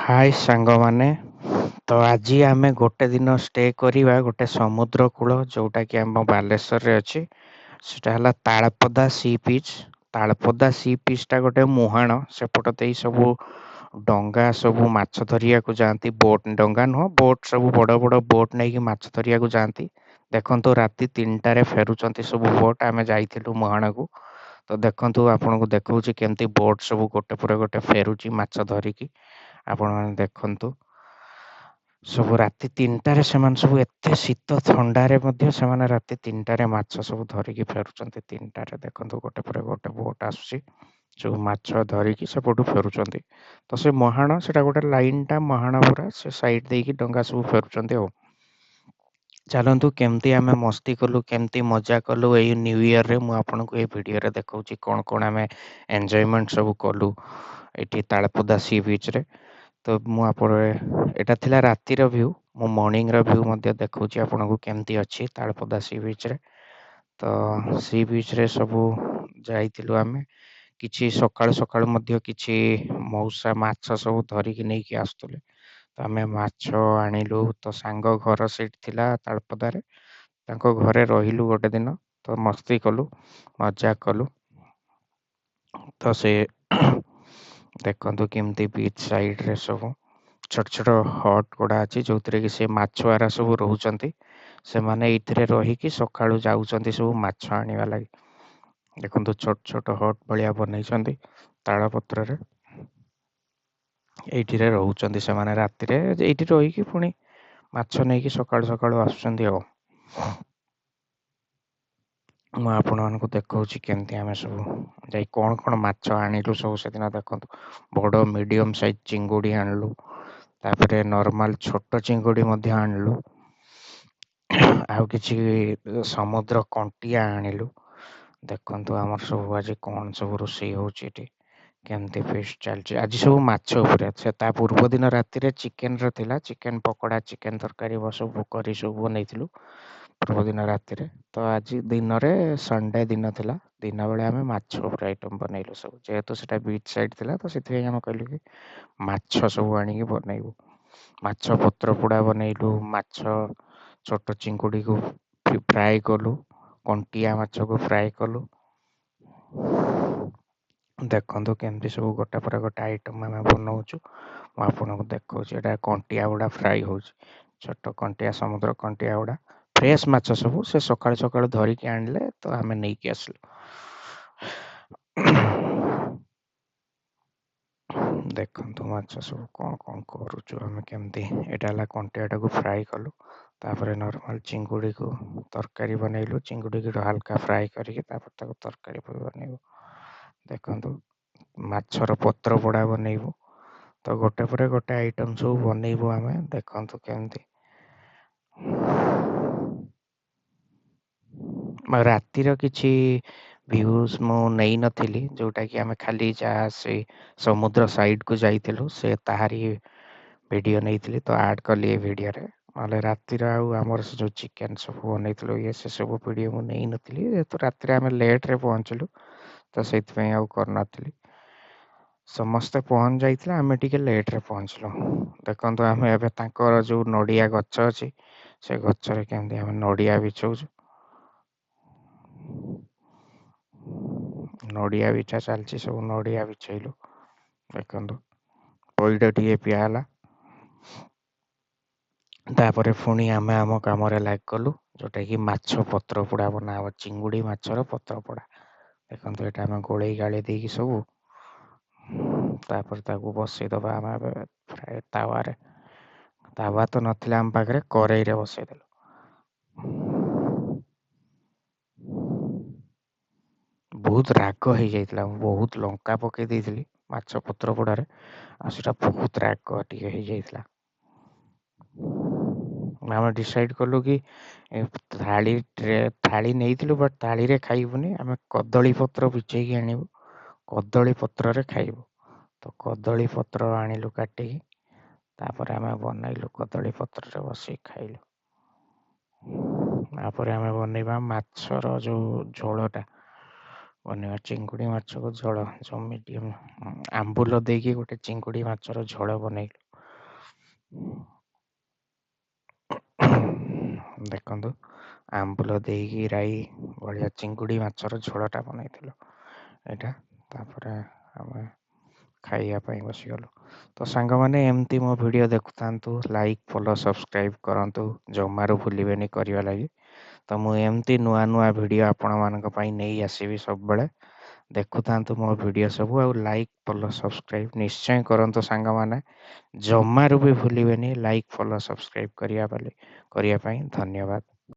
High ସାଙ୍ଗମାନେ। ତ ଆଜି ଆମେ ଗୋଟେ ଦିନ ଷ୍ଟେ କରିବା ଗୋଟେ ସମୁଦ୍ର କୂଳ ଯୋଉଟାକି ଆମ ବାଲେଶ୍ୱରରେ ଅଛି। ସେଟା ହେଲା Talapada sea beach. Talapada sea beach ଟା ଗୋଟେ ମୁହାଣ, ସେପଟ ଦେଇ ସବୁ ଡଙ୍ଗା ସବୁ ମାଛ ଧରିବାକୁ ଯାଆନ୍ତି। ବୋଟ୍ ଡଙ୍ଗା ନୁହଁ, ବୋଟ୍ ସବୁ ବଡ଼ ବଡ଼ ବୋଟ୍ ନେଇକି ମାଛ ଧରିବାକୁ ଯାଆନ୍ତି। ଦେଖନ୍ତୁ ରାତି 3ଟାରେ ଫେରୁଛନ୍ତି ସବୁ ବୋଟ୍। ଆମେ ଯାଇଥିଲୁ ମୁହାଣକୁ, ତ ଦେଖନ୍ତୁ ଆପଣଙ୍କୁ ଦେଖଉଛି କେମିତି ବୋଟ୍ ସବୁ ଗୋଟେ ପରେ ଗୋଟେ ଫେରୁଛି ମାଛ ଧରିକି। ଆପଣମାନେ ଦେଖନ୍ତୁ, ସବୁ ରାତି 3ଟାରେ ସେମାନେ ସବୁ ଏତେ ଶୀତ ଥଣ୍ଡାରେ ମଧ୍ୟ ସେମାନେ ରାତି 3ଟାରେ ମାଛ ସବୁ ଧରିକି ଫେରୁଛନ୍ତି। 3ଟାରେ ଦେଖନ୍ତୁ ଗୋଟେ ପରେ ଗୋଟେ ବୋଟ୍ ଆସୁଛି, ସବୁ ମାଛ ଧରିକି ସେପଟୁ ଫେରୁଛନ୍ତି। ତ ସେ ମହାଣ ସେଟା ଗୋଟେ ଲାଇନଟା ମହାଣ ପୁରା, ସେ ସାଇଡ ଦେଇକି ଡଙ୍ଗା ସବୁ ଫେରୁଛନ୍ତି ଆଉ। ଚାଲନ୍ତୁ କେମିତି ଆମେ ମସ୍ତି କଲୁ, କେମିତି ମଜା କଲୁ ଏଇ ନ୍ୟୁ ଇୟରରେ, ମୁଁ ଆପଣଙ୍କୁ ଏଇ ଭିଡ଼ିଓରେ ଦେଖଉଛି କ'ଣ କ'ଣ ଆମେ ଏନ୍ଜୟମେଣ୍ଟ ସବୁ କଲୁ ଏଠି ତାଳପଦା ସି ବିଚ୍ରେ। ତ ମୁଁ ଏଇଟା ଥିଲା ରାତିର ଭ୍ୟୁ, ମୁଁ ମର୍ଣ୍ଣିଂର ଭ୍ୟୁ ମଧ୍ୟ ଦେଖଉଛି ଆପଣଙ୍କୁ କେମିତି ଅଛି ତାଳପଦା ସି ବିଚ୍ରେ। ତ ସି ବିଚ୍ରେ ସବୁ ଯାଇଥିଲୁ ଆମେ। କିଛି ସକାଳୁ ସକାଳୁ ମଧ୍ୟ କିଛି ମଉସା ମାଛ ସବୁ ଧରିକି ନେଇକି ଆସୁଥିଲେ, ତ ଆମେ ମାଛ ଆଣିଲୁ। ତ ସାଙ୍ଗ ଘର ସେଇଠି ଥିଲା ତାଳପଦାରେ, ତାଙ୍କ ଘରେ ରହିଲୁ ଗୋଟେ ଦିନ। ତ ମସ୍ତି କଲୁ, ମଜା କଲୁ। ତ ସେ ଦେଖନ୍ତୁ କେମିତି ବିଚ୍ ସାଇଡରେ ସବୁ ଛୋଟ ଛୋଟ ହଟ୍ ଗୁଡ଼ା ଅଛି, ଯୋଉଥିରେ କି ସେ ମାଛୁଆରା ସବୁ ରହୁଛନ୍ତି। ସେମାନେ ଏଇଥିରେ ରହିକି ସକାଳୁ ଯାଉଛନ୍ତି ସବୁ ମାଛ ଆଣିବା ଲାଗି। ଦେଖନ୍ତୁ ଛୋଟ ଛୋଟ ହଟ୍ ଭଳିଆ ବନେଇଛନ୍ତି ତାଳ ପତ୍ରରେ। ଏଇଠିରେ ରହୁଛନ୍ତି ସେମାନେ, ରାତିରେ ଏଇଠି ରହିକି ପୁଣି ମାଛ ନେଇକି ସକାଳୁ ସକାଳୁ ଆସୁଛନ୍ତି ଆଉ। ମୁଁ ଆପଣମାନଙ୍କୁ ଦେଖଉଛି କେମିତି ଆମେ ସବୁ ଯାଇ କ'ଣ କ'ଣ ମାଛ ଆଣିଲୁ ସବୁ ସେଦିନ। ଦେଖନ୍ତୁ ବଡ଼ ମିଡ଼ିୟମ୍ ସାଇଜ୍ ଚିଙ୍ଗୁଡ଼ି ଆଣିଲୁ, ତାପରେ ନର୍ମାଲ ଛୋଟ ଚିଙ୍ଗୁଡ଼ି ମଧ୍ୟ ଆଣିଲୁ, ଆଉ କିଛି ସମୁଦ୍ର କଣ୍ଟିଆ ଆଣିଲୁ। ଦେଖନ୍ତୁ ଆମର ସବୁ ଆଜି କ'ଣ ସବୁ ରୋଷେଇ ହେଉଛି ଏଠି, କେମିତି ଫିଷ୍ଟ ଚାଲିଛି ଆଜି ସବୁ ମାଛ ଉପରେ। ସେ ତା ପୂର୍ବ ଦିନ ରାତିରେ ଚିକେନର ଥିଲା, ଚିକେନ ପକୋଡ଼ା, ଚିକେନ ତରକାରୀ ସବୁ କରି ସବୁ ବନେଇଥିଲୁ ପୂର୍ବ ଦିନ ରାତିରେ। ତ ଆଜି ଦିନରେ ସଣ୍ଡେ ଦିନ ଥିଲା, ଦିନ ବେଳେ ଆମେ ମାଛ ଉପରେ ଆଇଟମ୍ ବନେଇଲୁ ସବୁ। ଯେହେତୁ ସେଟା ବିଚ୍ ସାଇଡ୍ ଥିଲା, ତ ସେଥିପାଇଁ ଆମେ କହିଲୁ କି ମାଛ ସବୁ ଆଣିକି ବନେଇବୁ। ମାଛ ପତ୍ର ପୋଡ଼ା ବନେଇଲୁ, ମାଛ ଛୋଟ ଚିଙ୍ଗୁଡ଼ିକୁ ଫ୍ରାଏ କଲୁ, କଣ୍ଟିଆ ମାଛକୁ ଫ୍ରାଏ କଲୁ। ଦେଖନ୍ତୁ କେମିତି ସବୁ ଗୋଟେ ପରେ ଗୋଟେ ଆଇଟମ୍ ଆମେ ବନଉଛୁ, ମୁଁ ଆପଣଙ୍କୁ ଦେଖଉଛି। ଏଇଟା କଣ୍ଟିଆ ଗୁଡ଼ା ଫ୍ରାଏ ହେଉଛି, ଛୋଟ କଣ୍ଟିଆ, ସମୁଦ୍ର କଣ୍ଟିଆ ଗୁଡ଼ା ଫ୍ରେଶ୍ ମାଛ ସବୁ। ସେ ସକାଳୁ ସକାଳୁ ଧରିକି ଆଣିଲେ, ତ ଆମେ ନେଇକି ଆସିଲୁ। ଦେଖନ୍ତୁ ମାଛ ସବୁ କ'ଣ କ'ଣ କରୁଛୁ ଆମେ କେମିତି। ଏଇଟା ହେଲା କଣ୍ଟିଆଟାକୁ ଫ୍ରାଏ କଲୁ, ତାପରେ ନର୍ମାଲ ଚିଙ୍ଗୁଡ଼ିକୁ ତରକାରୀ ବନେଇଲୁ। ଚିଙ୍ଗୁଡ଼ିକୁ ହାଲକା ଫ୍ରାଏ କରିକି ତାପରେ ତାକୁ ତରକାରୀ ବନେଇବୁ। ଦେଖନ୍ତୁ ମାଛର ପତ୍ର ପୋଡ଼ା ବନେଇବୁ। ତ ଗୋଟେ ପରେ ଗୋଟେ ଆଇଟମ୍ ସବୁ ବନେଇବୁ ଆମେ। ଦେଖନ୍ତୁ କେମିତି ରାତିର କିଛି ଭ୍ୟୁଜ୍ ମୁଁ ନେଇନଥିଲି, ଯୋଉଟାକି ଆମେ ଖାଲି ଯାହା ସେ ସମୁଦ୍ର ସାଇଡ୍କୁ ଯାଇଥିଲୁ ସେ ତାହାରି ଭିଡ଼ିଓ ନେଇଥିଲି, ତ ଆଡ଼୍ କଲି ଏ ଭିଡ଼ିଓରେ। ନହେଲେ ରାତିର ଆଉ ଆମର ସେ ଯେଉଁ ଚିକେନ୍ ସବୁ ବନେଇଥିଲୁ ସେ ସବୁ ଭିଡ଼ିଓ ମୁଁ ନେଇନଥିଲି, ଯେହେତୁ ରାତିରେ ଆମେ ଲେଟ୍ରେ ପହଞ୍ଚିଲୁ, ତ ସେଇଥିପାଇଁ ଆଉ କରିନଥିଲି। ସମସ୍ତେ ପହଞ୍ଚି ଯାଇଥିଲେ, ଆମେ ଟିକେ ଲେଟ୍ରେ ପହଞ୍ଚିଲୁ। ଦେଖନ୍ତୁ ଆମେ ଏବେ ତାଙ୍କର ଯେଉଁ ନଡ଼ିଆ ଗଛ ଅଛି, ସେ ଗଛରେ କେମିତି ଆମେ ନଡ଼ିଆ ବିଛଉଛୁ। ନଡ଼ିଆ ବିଛା ଚାଲିଛି, ସବୁ ନଡ଼ିଆ ବିଛେଇଲୁ। ଦେଖନ୍ତୁ ପଇଡ଼ ଟିକେ ପିଆ ହେଲା, ତାପରେ ପୁଣି ଆମେ ଆମ କାମରେ ଲାଗିଗଲୁ, ଯୋଉଟାକି ମାଛ ପତ୍ର ପୋଡ଼ା ବନା ହେବ, ଚିଙ୍ଗୁଡ଼ି ମାଛର ପତ୍ର ପୋଡ଼ା। ଦେଖନ୍ତୁ ଏଇଟା ଆମେ ଗୋଳେଇ ଗାଳି ଦେଇକି ସବୁ, ତାପରେ ତାକୁ ବସେଇଦବା ଆମେ ଏବେ ଫ୍ରାଏ ତାୱାରେ। ତାୱା ତ ନଥିଲା ଆମ ପାଖରେ, କରେଇରେ ବସେଇଦେଲୁ। ବହୁତ ରାଗ ହେଇଯାଇଥିଲା, ମୁଁ ବହୁତ ଲଙ୍କା ପକେଇ ଦେଇଥିଲି ମାଛ ପତ୍ର ପୋଡ଼ାରେ, ଆଉ ସେଟା ବହୁତ ରାଗ ଟିକେ ହେଇଯାଇଥିଲା। ଆମେ ଡିସାଇଡ୍ କଲୁ କି ଥାଳି ନେଇଥିଲୁ, ବଟ୍ ଥାଳିରେ ଖାଇବୁନି, ଆମେ କଦଳୀ ପତ୍ର ବିଛେଇକି ଆଣିବୁ, କଦଳୀ ପତ୍ରରେ ଖାଇବୁ। ତ କଦଳୀ ପତ୍ର ଆଣିଲୁ କାଟିକି, ତାପରେ ଆମେ ବନେଇଲୁ କଦଳୀ ପତ୍ରରେ ବସେଇକି ଖାଇଲୁ। ତାପରେ ଆମେ ବନେଇବା ମାଛର ଯେଉଁ ଝୋଳଟା ବନେଇବା, ଚିଙ୍ଗୁଡ଼ି ମାଛକୁ ଝୋଳ, ଯେଉଁ ମିଡ଼ିୟମ୍ ଆମ୍ବୁଲ ଦେଇକି ଗୋଟେ ଚିଙ୍ଗୁଡ଼ି ମାଛର ଝୋଳ ବନେଇଲୁ। ଦେଖନ୍ତୁ ଆମ୍ବୁଲ ଦେଇକି ରାଇ ଭଳିଆ ଚିଙ୍ଗୁଡ଼ି ମାଛର ଝୋଳଟା ବନେଇଥିଲୁ ଏଇଟା। ତାପରେ ଆମେ ଖାଇବା ପାଇଁ ବସିଗଲୁ। ତ ସାଙ୍ଗମାନେ ଏମିତି ମୋ ଭିଡ଼ିଓ ଦେଖୁଥାନ୍ତୁ, ଲାଇକ୍ ଫଲୋ ସବସ୍କ୍ରାଇବ୍ କରନ୍ତୁ, ଜମାରୁ ଭୁଲିବେନି କରିବା ଲାଗି। ତ ମୁଁ ଏମିତି ନୂଆ ନୂଆ ଭିଡ଼ିଓ ଆପଣମାନଙ୍କ ପାଇଁ ନେଇ ଆସିବି ସବୁବେଳେ। ଦେଖୁଥାନ୍ତୁ ମୋ ଭିଡ଼ିଓ ସବୁ, ଆଉ ଲାଇକ୍ ଫଲୋ ସବସ୍କ୍ରାଇବ୍ ନିଶ୍ଚୟ କରନ୍ତୁ ସାଙ୍ଗମାନେ। ଜମାରୁ ବି ଭୁଲିବେନି ଲାଇକ୍ ଫଲୋ ସବସ୍କ୍ରାଇବ୍ କରିବା ପାଇଁ। ଧନ୍ୟବାଦ।